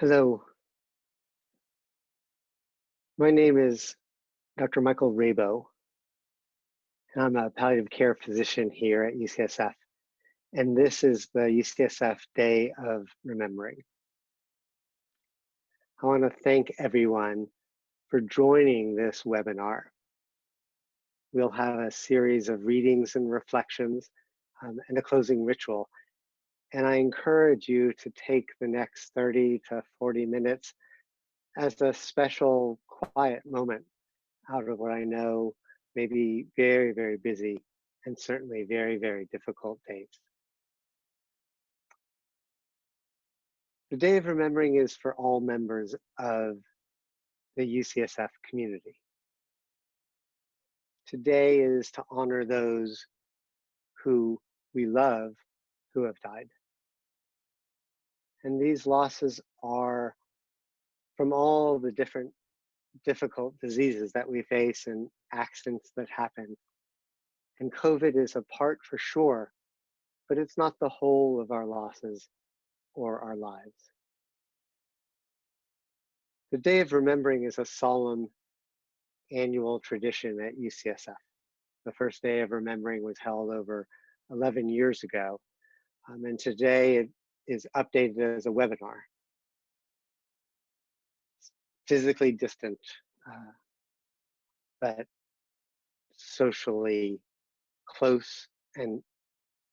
Hello, my name is Dr. Michael Rabo, and I'm a palliative care physician here at UCSF. And this is the UCSF Day of Remembering. I want to thank everyone for joining this webinar. We'll have a series of readings and reflections and a closing ritual. And I encourage you to take the next 30 to 40 minutes as a special quiet moment out of what I know may be very, very busy and certainly very, very difficult days. The Day of Remembering is for all members of the UCSF community. Today is to honor those who we love who have died. And these losses are from all the different difficult diseases that we face and accidents that happen. And COVID is a part for sure, but it's not the whole of our losses or our lives. The Day of Remembering is a solemn annual tradition at UCSF. The first Day of Remembering was held over 11 years ago, and today it is updated as a webinar. It's physically distant, but socially close, and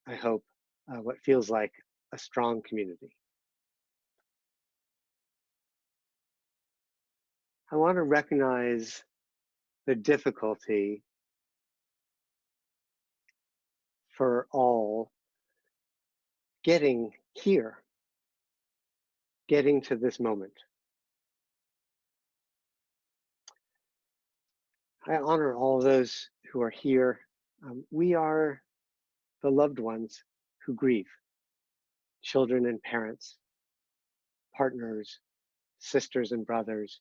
I hope what feels like a strong community. I want to recognize the difficulty for all getting here, getting to this moment. I honor all those who are here. We are the loved ones who grieve, children and parents, partners, sisters and brothers,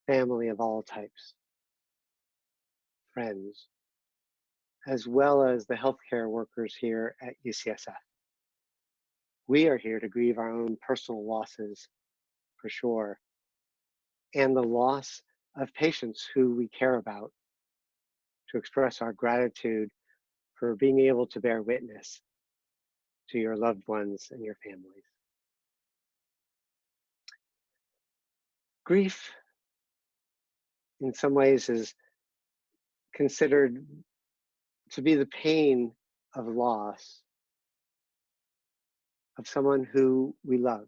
family of all types, friends, as well as the healthcare workers here at UCSF. We are here to grieve our own personal losses, for sure, and the loss of patients who we care about, to express our gratitude for being able to bear witness to your loved ones and your families. Grief, in some ways, is considered to be the pain of loss of someone who we love.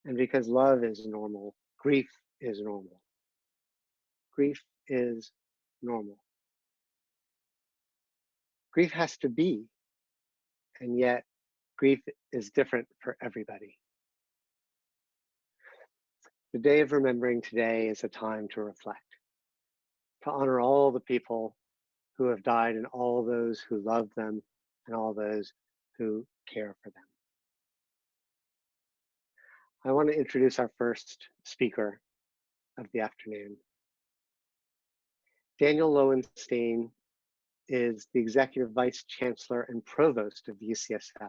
And because love is normal, grief is normal. Grief is normal. Grief has to be, and yet grief is different for everybody. The Day of Remembering today is a time to reflect, to honor all the people who have died and all those who love them and all those who care for them. I want to introduce our first speaker of the afternoon. Daniel Lowenstein is the Executive Vice Chancellor and Provost of UCSF.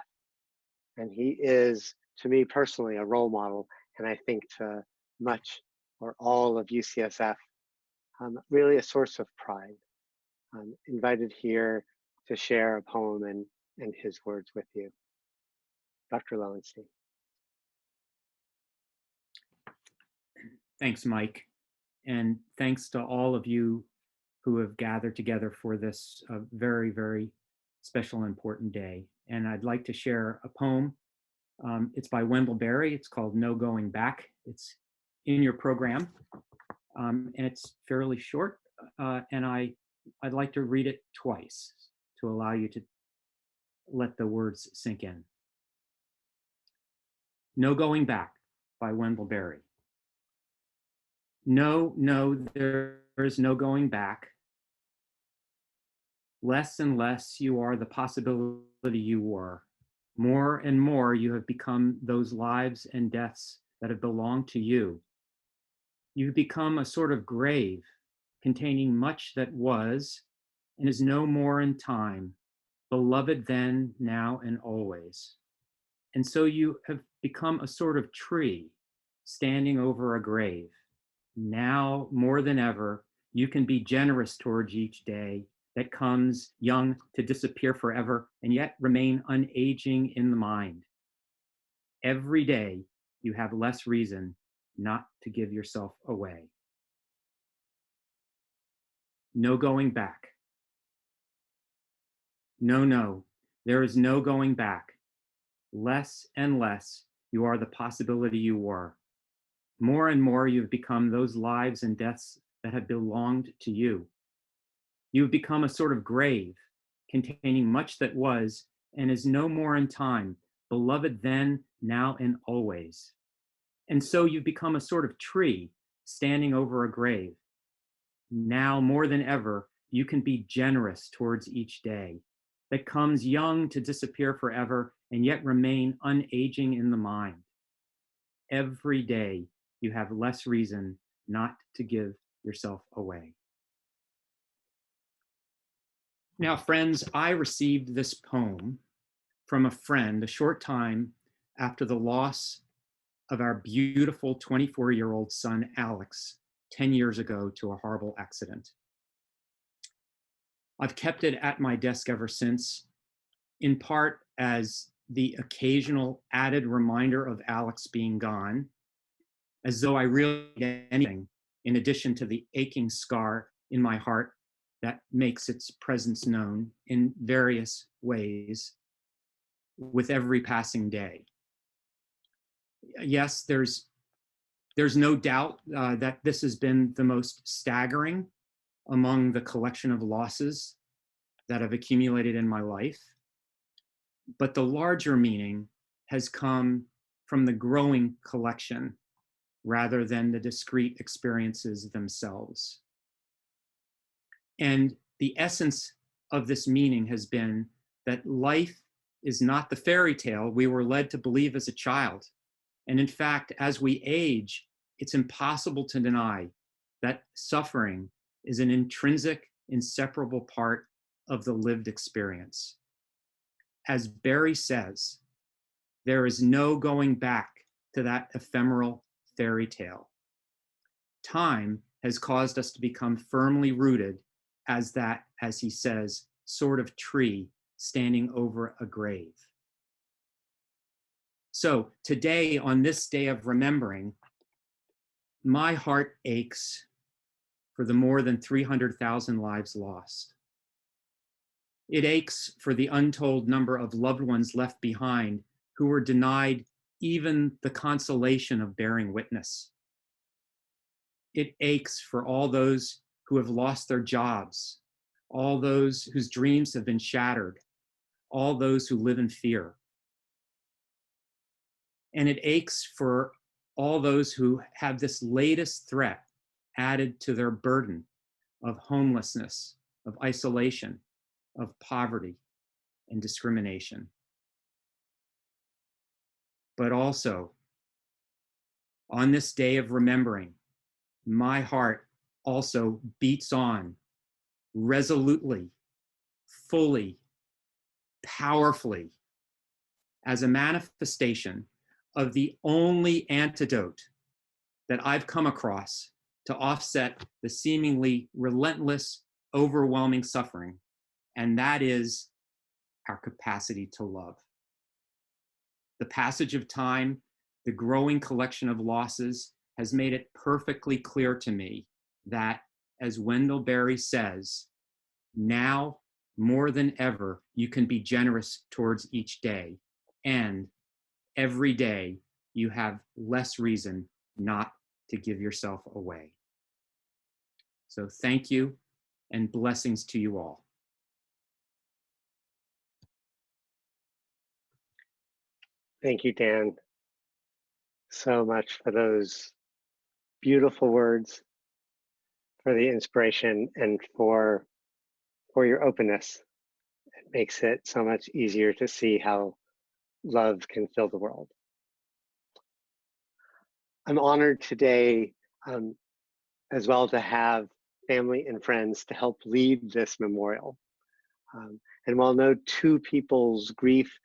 And he is, to me personally, a role model, and I think to much or all of UCSF, really a source of pride. I'm invited here to share a poem and his words with you. Dr. Lowenstein. Thanks, Mike. And thanks to all of you who have gathered together for this very, very special and important day. And I'd like to share a poem. It's by Wendell Berry. It's called No Going Back. It's in your program. And it's fairly short. And I'd like to read it twice to allow you to let the words sink in. No Going Back by Wendell Berry. No, no, there is no going back. Less and less you are the possibility you were. More and more you have become those lives and deaths that have belonged to you. You've become a sort of grave containing much that was and is no more in time, beloved then, now, and always. And so you have become a sort of tree standing over a grave. Now more than ever, you can be generous towards each day that comes young to disappear forever and yet remain unaging in the mind. Every day, you have less reason not to give yourself away. No going back. No, no, there is no going back. Less and less, you are the possibility you were. More and more, you've become those lives and deaths that have belonged to you. You've become a sort of grave containing much that was and is no more in time, beloved then, now, and always. And so you've become a sort of tree standing over a grave. Now more than ever, you can be generous towards each day that comes young to disappear forever and yet remain unaging in the mind. Every day, you have less reason not to give yourself away. Now, friends, I received this poem from a friend a short time after the loss of our beautiful 24-year-old son, Alex, 10 years ago to a horrible accident. I've kept it at my desk ever since, in part as the occasional added reminder of Alex being gone, as though I really did anything in addition to the aching scar in my heart that makes its presence known in various ways with every passing day. Yes, there's no doubt that this has been the most staggering among the collection of losses that have accumulated in my life. But the larger meaning has come from the growing collection rather than the discrete experiences themselves. And the essence of this meaning has been that life is not the fairy tale we were led to believe as a child. And in fact, as we age, it's impossible to deny that suffering is an intrinsic, inseparable part of the lived experience. As MERI says, there is no going back to that ephemeral fairy tale. Time has caused us to become firmly rooted as that, as he says, sort of tree standing over a grave. So today, on this day of remembering, my heart aches for the more than 300,000 lives lost. It aches for the untold number of loved ones left behind who were denied even the consolation of bearing witness. It aches for all those who have lost their jobs, all those whose dreams have been shattered, all those who live in fear. And it aches for all those who have this latest threat added to their burden of homelessness, of isolation, of poverty and discrimination. But also, on this day of remembering, my heart also beats on resolutely, fully, powerfully, as a manifestation of the only antidote that I've come across to offset the seemingly relentless, overwhelming suffering, and that is our capacity to love. The passage of time, the growing collection of losses has made it perfectly clear to me that, as Wendell Berry says, now more than ever, you can be generous towards each day, and every day you have less reason not to give yourself away. So thank you, and blessings to you all. Thank you, Dan, so much for those beautiful words, for the inspiration, and for your openness. It makes it so much easier to see how love can fill the world. I'm honored today as well to have family and friends to help lead this memorial. And while no two people's grief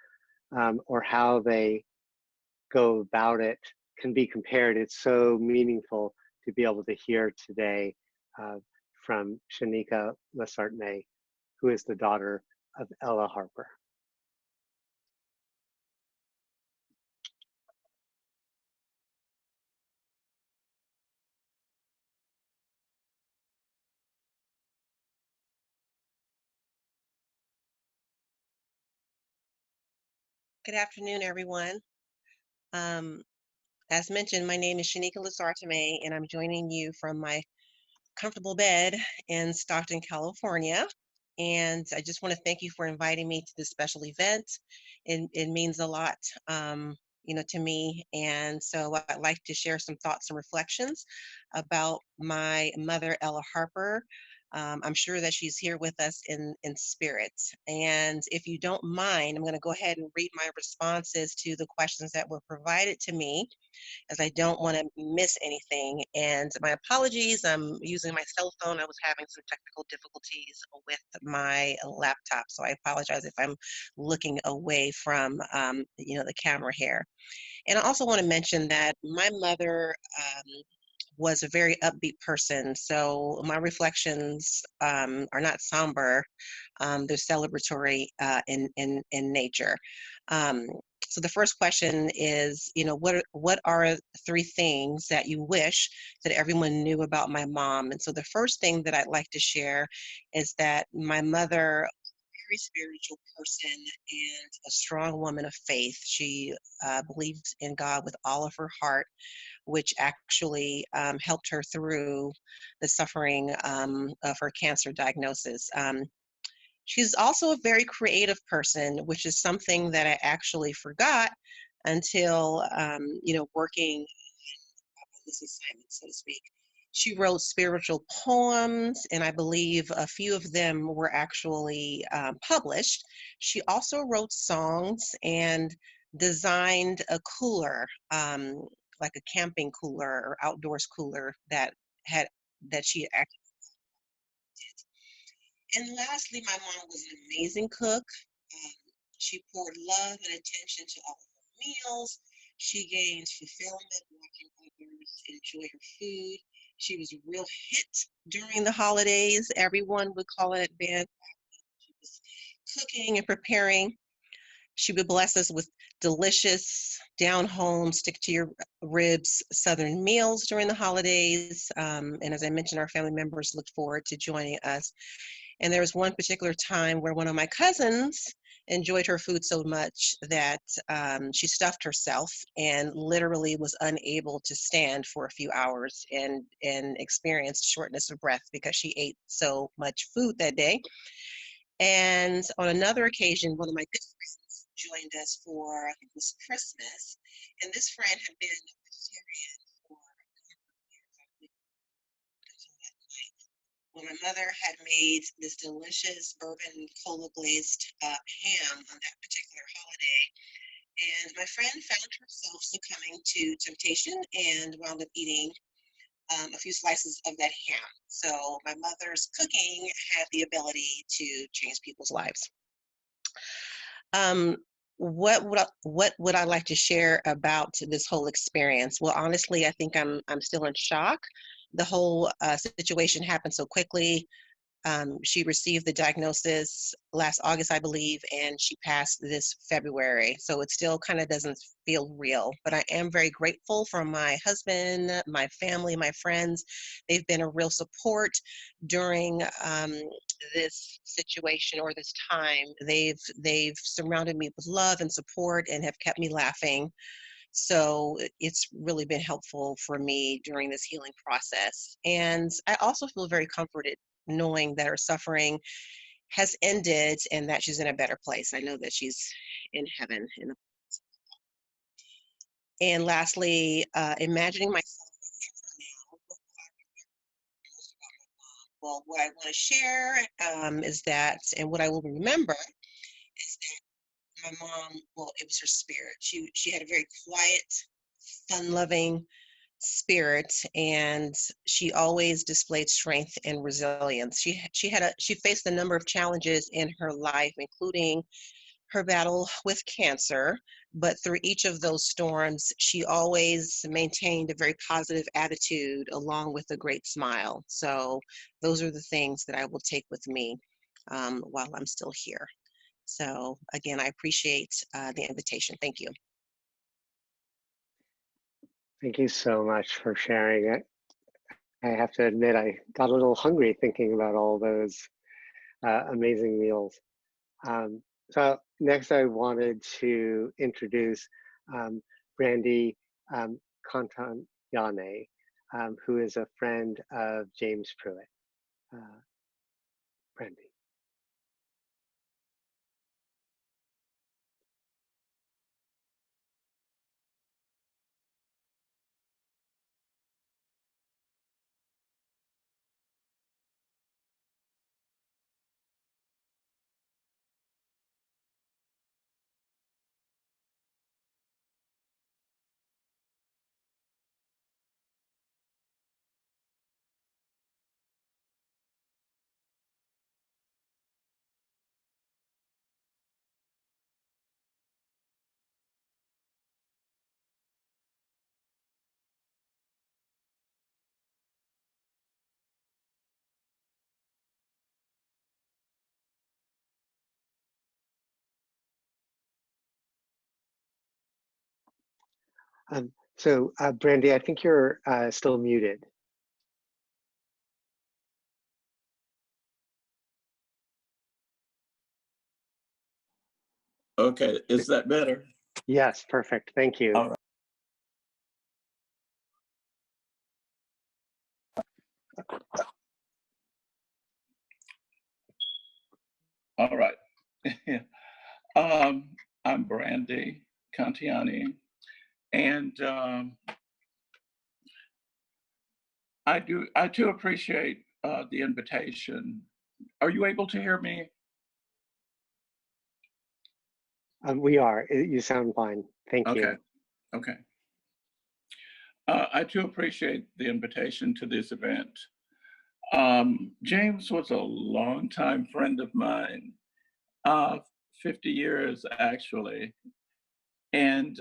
or how they go about it can be compared. It's so meaningful to be able to hear today from Shanika Lasartne, who is the daughter of Ella Harper. Good afternoon, everyone. Um, as mentioned, my name is Shanika Lasartame, and I'm joining you from my comfortable bed in Stockton, California. And I just want to thank you for inviting me to this special event. It means a lot, to me. And so I'd like to share some thoughts and reflections about my mother, Ella Harper. I'm sure that she's here with us in spirit. And if you don't mind, I'm going to go ahead and read my responses to the questions that were provided to me, as I don't want to miss anything. And my apologies, I'm using my cell phone. I was having some technical difficulties with my laptop, so I apologize if I'm looking away from, the camera here. And I also want to mention that my mother was a very upbeat person. So my reflections are not somber; they're celebratory in nature. Um, so the first question is, what are three things that you wish that everyone knew about my mom? And so the first thing that I'd like to share is that my mother, very spiritual person and a strong woman of faith. She believed in God with all of her heart, which actually helped her through the suffering of her cancer diagnosis. She's also a very creative person, which is something that I actually forgot until, working this assignment, so to speak. She wrote spiritual poems, and I believe a few of them were actually published. She also wrote songs and designed a cooler, like a camping cooler or outdoors cooler had that she actually did. And lastly, my mom was an amazing cook. Um, she poured love and attention to all of her meals. She gained fulfillment watching others enjoy her food. She was a real hit during the holidays. Everyone would call in advance. She was cooking and preparing. She would bless us with delicious, down home, stick to your ribs Southern meals during the holidays. And as I mentioned, our family members looked forward to joining us. And there was one particular time where one of my cousins enjoyed her food so much that she stuffed herself and literally was unable to stand for a few hours and experienced shortness of breath because she ate so much food that day. And on another occasion, one of my good friends joined us for, I think it was Christmas, and this friend had been a vegetarian for a number of years, I believe, until that night, when my mother had made this delicious bourbon cola glazed ham on that particular holiday. And my friend found herself succumbing to temptation and wound up eating a few slices of that ham. So my mother's cooking had the ability to change people's lives. Um, what would I like to share about this whole experience? Well, honestly, I think I'm still in shock. The whole situation happened so quickly. She received the diagnosis last August, I believe, and she passed this February. So it still kind of doesn't feel real. But I am very grateful for my husband, my family, my friends. They've been a real support during this situation or this time. They've surrounded me with love and support and have kept me laughing. So it's really been helpful for me during this healing process. And I also feel very comforted knowing that her suffering has ended and that she's in a better place. I know that she's in heaven. And lastly, imagining myself a year from now, what will I remember most about my mom? Well, what I want to share is that, and what I will remember is that my mom, well, it was her spirit. She had a very quiet, fun-loving spirit, and she always displayed strength and resilience. She faced a number of challenges in her life, including her battle with cancer But through each of those storms, she always maintained a very positive attitude along with a great smile. So those are the things that I will take with me while I'm still here. So again, I appreciate the invitation. Thank you. Thank you so much for sharing it. I have to admit, I got a little hungry thinking about all those amazing meals. So next I wanted to introduce Brandy Contagnane, who is a friend of James Pruitt. Brandy. Brandy, I think you're still muted. Okay, is that better? Yes, perfect. Thank you. All right. All right. I'm Brandy Contagnane, and I too appreciate the invitation. Are you able to hear me? We are. You sound fine. Thank you. Okay. I too appreciate the invitation to this event. James was a longtime friend of mine, 50 years actually. And,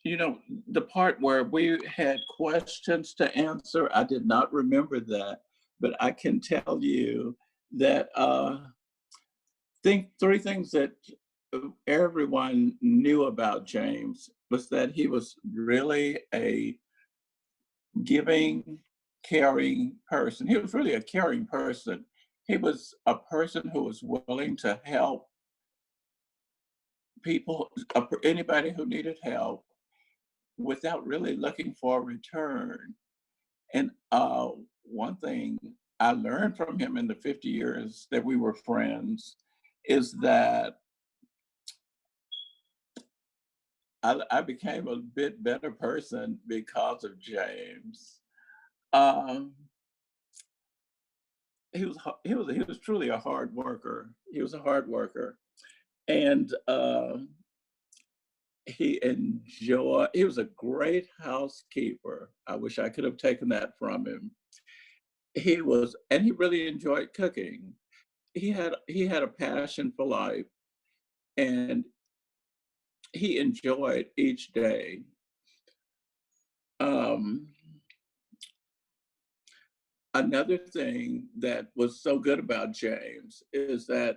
you know, the part where we had questions to answer, I did not remember that, but I can tell you that think three things that everyone knew about James was that he was really a giving, caring person. He was really a caring person. He was a person who was willing to help people, anybody who needed help without really looking for a return. And one thing I learned from him in the 50 years that we were friends is that I became a bit better person because of James. He was truly a hard worker. He was a hard worker, and he was a great housekeeper. I wish I could have taken that from him. And he really enjoyed cooking. He had a passion for life, and he enjoyed each day. Um, Another thing that was so good about James is that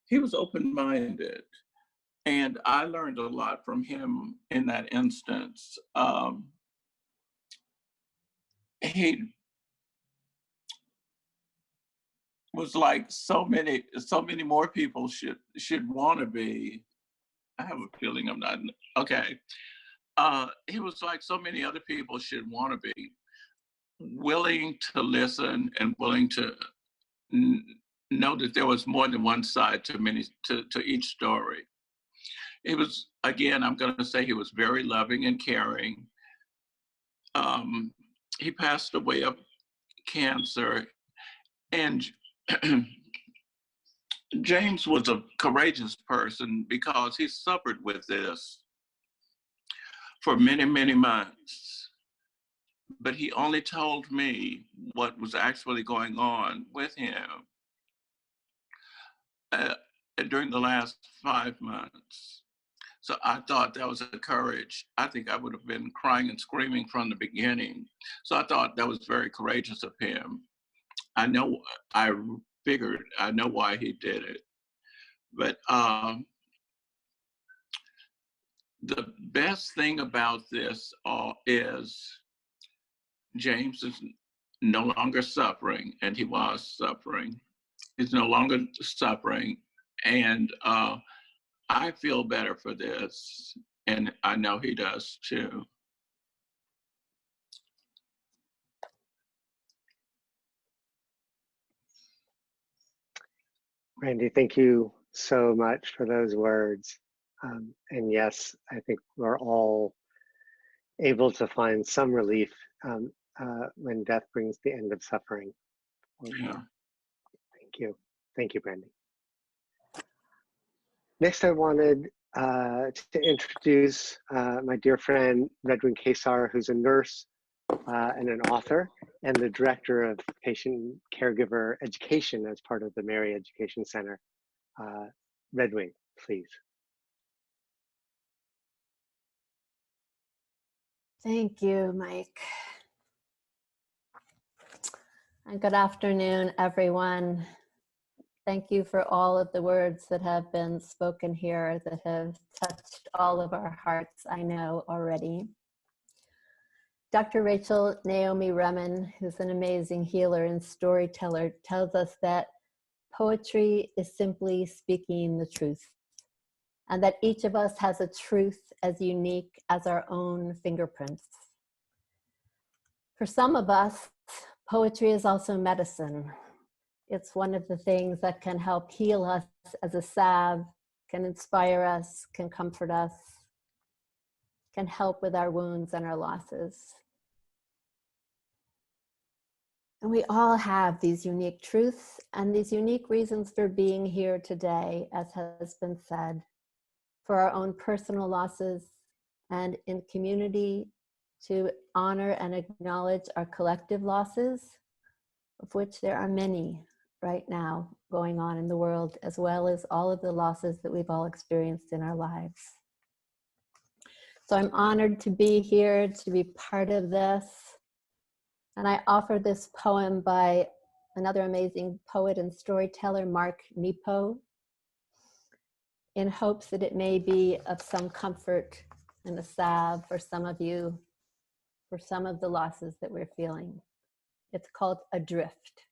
he was open-minded, and I learned a lot from him in that instance. He was like so many more people should want to be. I have a feeling I'm not okay. He was like so many other people should want to be willing to listen and willing to know that there was more than one side to each story. It was, again, I'm going to say he was very loving and caring. He passed away of cancer, and James was a courageous person because he suffered with this for many, many months. But he only told me what was actually going on with him during the last 5 months. So I thought that was a courage. I think I would have been crying and screaming from the beginning. So I thought that was very courageous of him. I know, I figured, I know why he did it. But the best thing about this is James is no longer suffering, and he was suffering. He's no longer suffering. And I feel better for this, and I know he does too. Randy, thank you so much for those words. And yes, I think we're all able to find some relief when death brings the end of suffering. Yeah. Thank you. Thank you, Brandy. Next, I wanted to introduce my dear friend, Redwin Kesar, who's a nurse and an author, and the director of patient caregiver education as part of the MERI Education Center. Redwin, please. Thank you, Mike. And good afternoon, everyone. Thank you for all of the words that have been spoken here that have touched all of our hearts, I know already. Dr. Rachel Naomi Remen, who's an amazing healer and storyteller, tells us that poetry is simply speaking the truth, and that each of us has a truth as unique as our own fingerprints. For some of us, poetry is also medicine. It's one of the things that can help heal us as a salve, can inspire us, can comfort us, can help with our wounds and our losses. And we all have these unique truths and these unique reasons for being here today, as has been said, for our own personal losses and in community to honor and acknowledge our collective losses, of which there are many right now going on in the world, as well as all of the losses that we've all experienced in our lives. So I'm honored to be here, to be part of this. And I offer this poem by another amazing poet and storyteller, Mark Nepo, in hopes that it may be of some comfort and a salve for some of you, for some of the losses that we're feeling. It's called Adrift.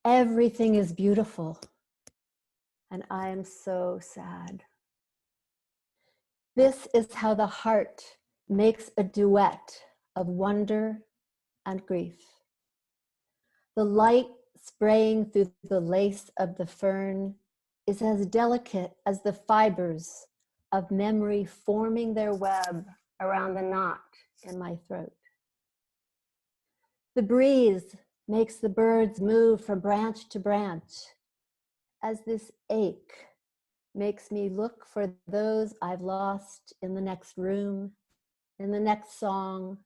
Everything is beautiful, and I am so sad. This is how the heart makes a duet of wonder and grief. The light spraying through the lace of the fern is as delicate as the fibers of memory forming their web around the knot in my throat. The breeze makes the birds move from branch to branch as this ache makes me look for those I've lost in the next room, in the next song,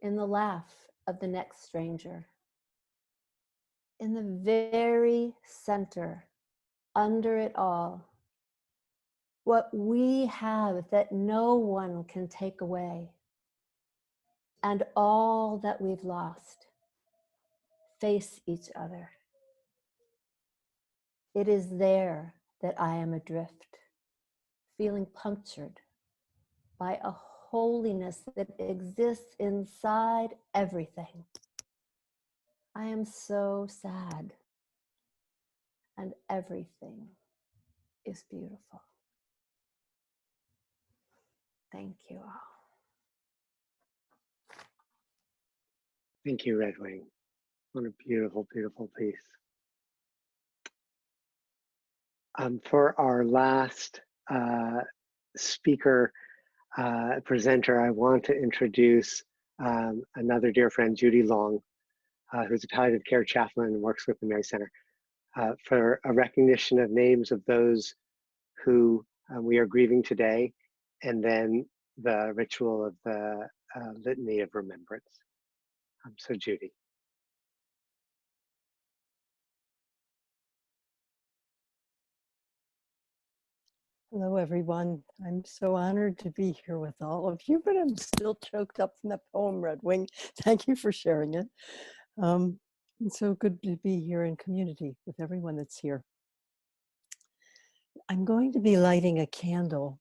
in the laugh of the next stranger. In the very center, under it all, what we have that no one can take away, and all that we've lost, face each other. It is there that I am adrift, feeling punctured by a holiness that exists inside everything. I am so sad, and everything is beautiful. Thank you all. Thank you, Redwing. What a beautiful, beautiful piece. For our last speaker, presenter, I want to introduce another dear friend, Judy Long, who's a palliative care chaplain and works with the MERI Center, for a recognition of names of those who we are grieving today, and then the ritual of the Litany of Remembrance. So Judy. Hello, everyone. I'm so honored to be here with all of you, but I'm still choked up from that poem, Red Wing. Thank you for sharing it. It's so good to be here in community with everyone that's here. I'm going to be lighting a candle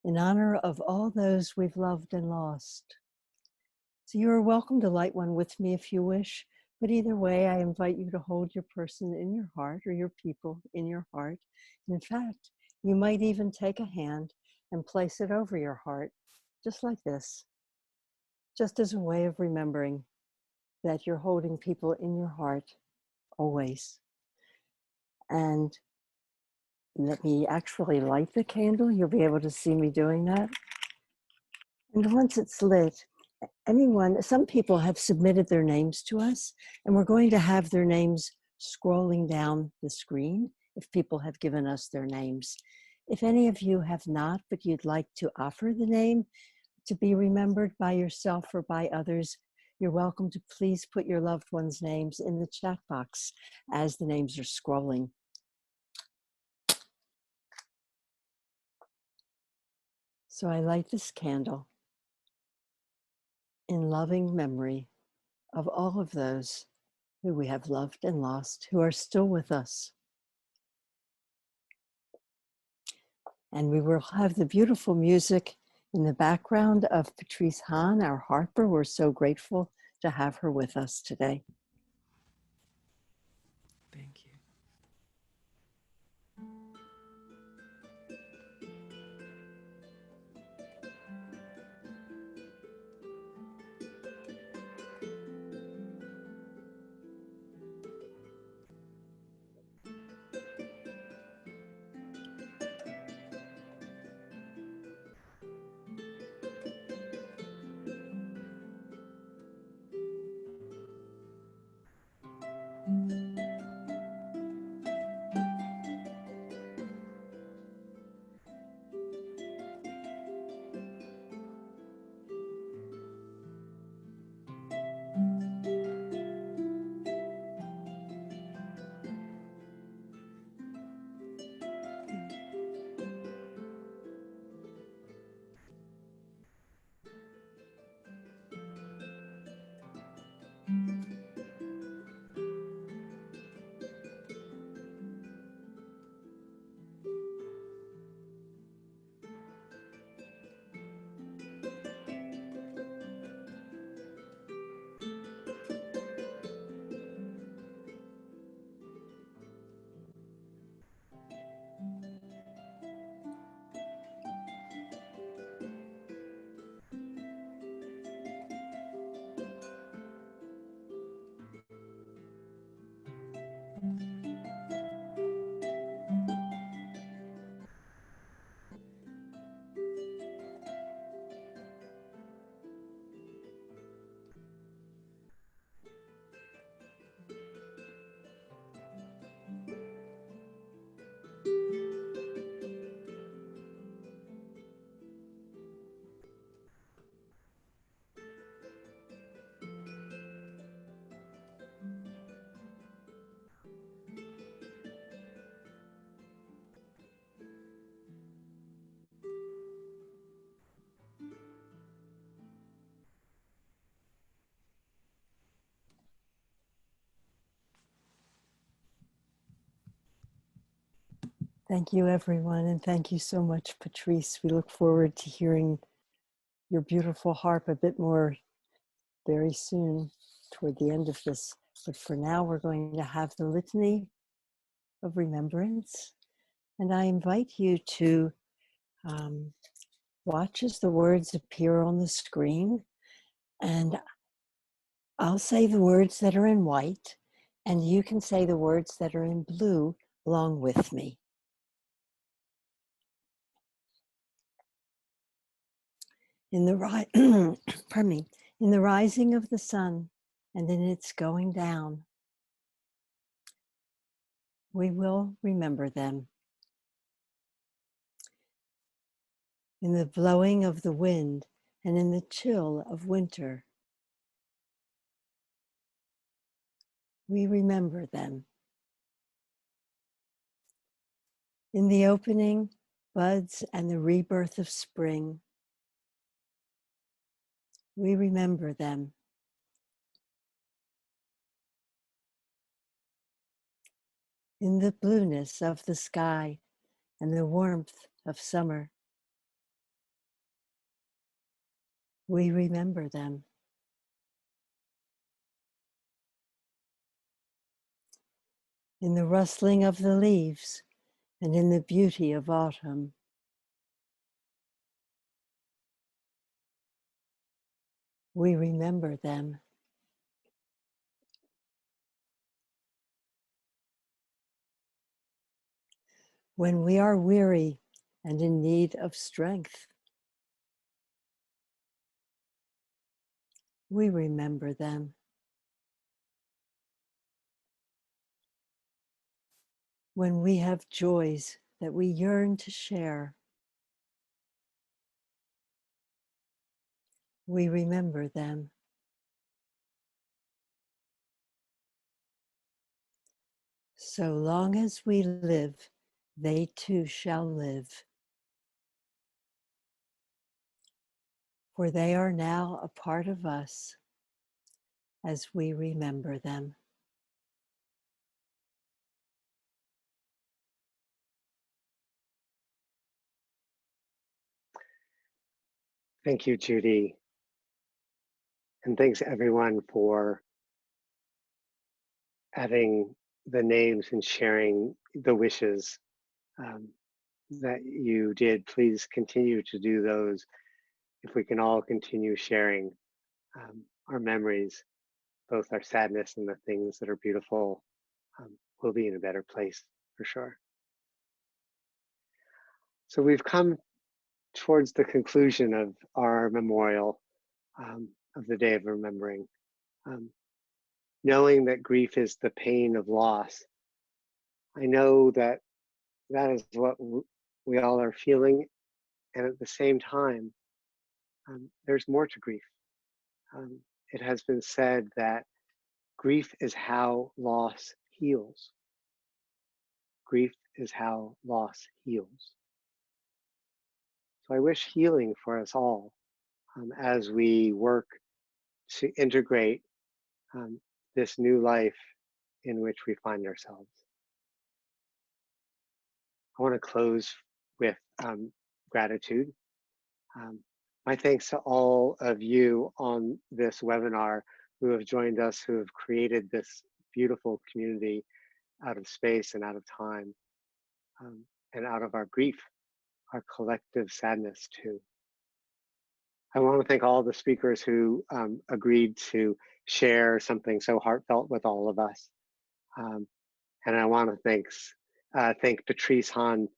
in honor of all those we've loved and lost. So you're welcome to light one with me if you wish, but either way, I invite you to hold your person in your heart or your people in your heart. In fact, you might even take a hand and place it over your heart, just like this, just as a way of remembering that you're holding people in your heart always. And let me actually light the candle. You'll be able to see me doing that. And once it's lit, some people have submitted their names to us, and we're going to have their names scrolling down the screen if people have given us their names. If any of you have not, but you'd like to offer the name to be remembered by yourself or by others, you're welcome to please put your loved ones' names in the chat box as the names are scrolling. So I light this candle in loving memory of all of those who we have loved and lost, who are still with us. And we will have the beautiful music in the background of Patrice Hahn, our harper. We're so grateful to have her with us today. Thank you. Thank you, everyone, and thank you so much, Patrice. We look forward to hearing your beautiful harp a bit more very soon toward the end of this. But for now, we're going to have the Litany of Remembrance, and I invite you to watch as the words appear on the screen, and I'll say the words that are in white, and you can say the words that are in blue along with me. In the pardon me, in the rising of the sun and in its going down, we will remember them. In the blowing of the wind and in the chill of winter, we remember them. In the opening buds and the rebirth of spring. We remember them. In the blueness of the sky and the warmth of summer, we remember them. In the rustling of the leaves and in the beauty of autumn, we remember them. When we are weary and in need of strength, we remember them. When we have joys that we yearn to share, we remember them. So long as we live, they too shall live. For they are now a part of us as we remember them. Thank you, Judy. And thanks everyone for adding the names and sharing the wishes that you did. Please continue to do those. If we can all continue sharing our memories, both our sadness and the things that are beautiful, we'll be in a better place for sure. So we've come towards the conclusion of our memorial of the Day of Remembering. Knowing that grief is the pain of loss, I know that that is what we all are feeling, and at the same time, there's more to grief. It has been said that grief is how loss heals. Grief is how loss heals. So I wish healing for us all as we work to integrate this new life in which we find ourselves. I want to close with gratitude. My thanks to all of you on this webinar who have joined us, who have created this beautiful community out of space and out of time, and out of our grief, our collective sadness too. I want to thank all the speakers who agreed to share something so heartfelt with all of us. And I want to thank Patrice Hahn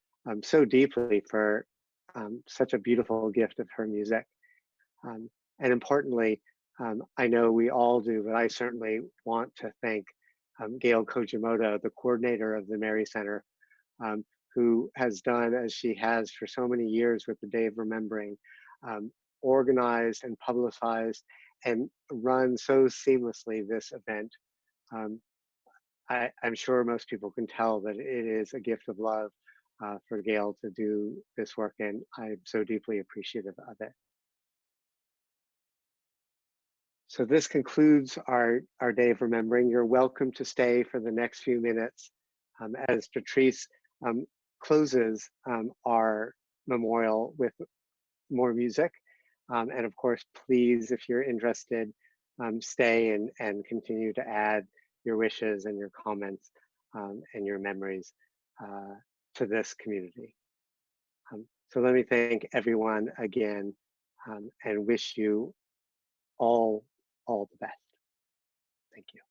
so deeply for such a beautiful gift of her music. And importantly, I know we all do, but I certainly want to thank Gail Kojimoto, the coordinator of the MERI Center, who has done as she has for so many years with the Day of Remembering, organized and publicized and run so seamlessly this event. I'm sure most people can tell that it is a gift of love for Gail to do this work, and I'm so deeply appreciative of it. So this concludes our Day of Remembering. You're welcome to stay for the next few minutes as Patrice closes our memorial with more music. And of course, please, if you're interested, stay and continue to add your wishes and your comments and your memories to this community. So let me thank everyone again and wish you all the best. Thank you.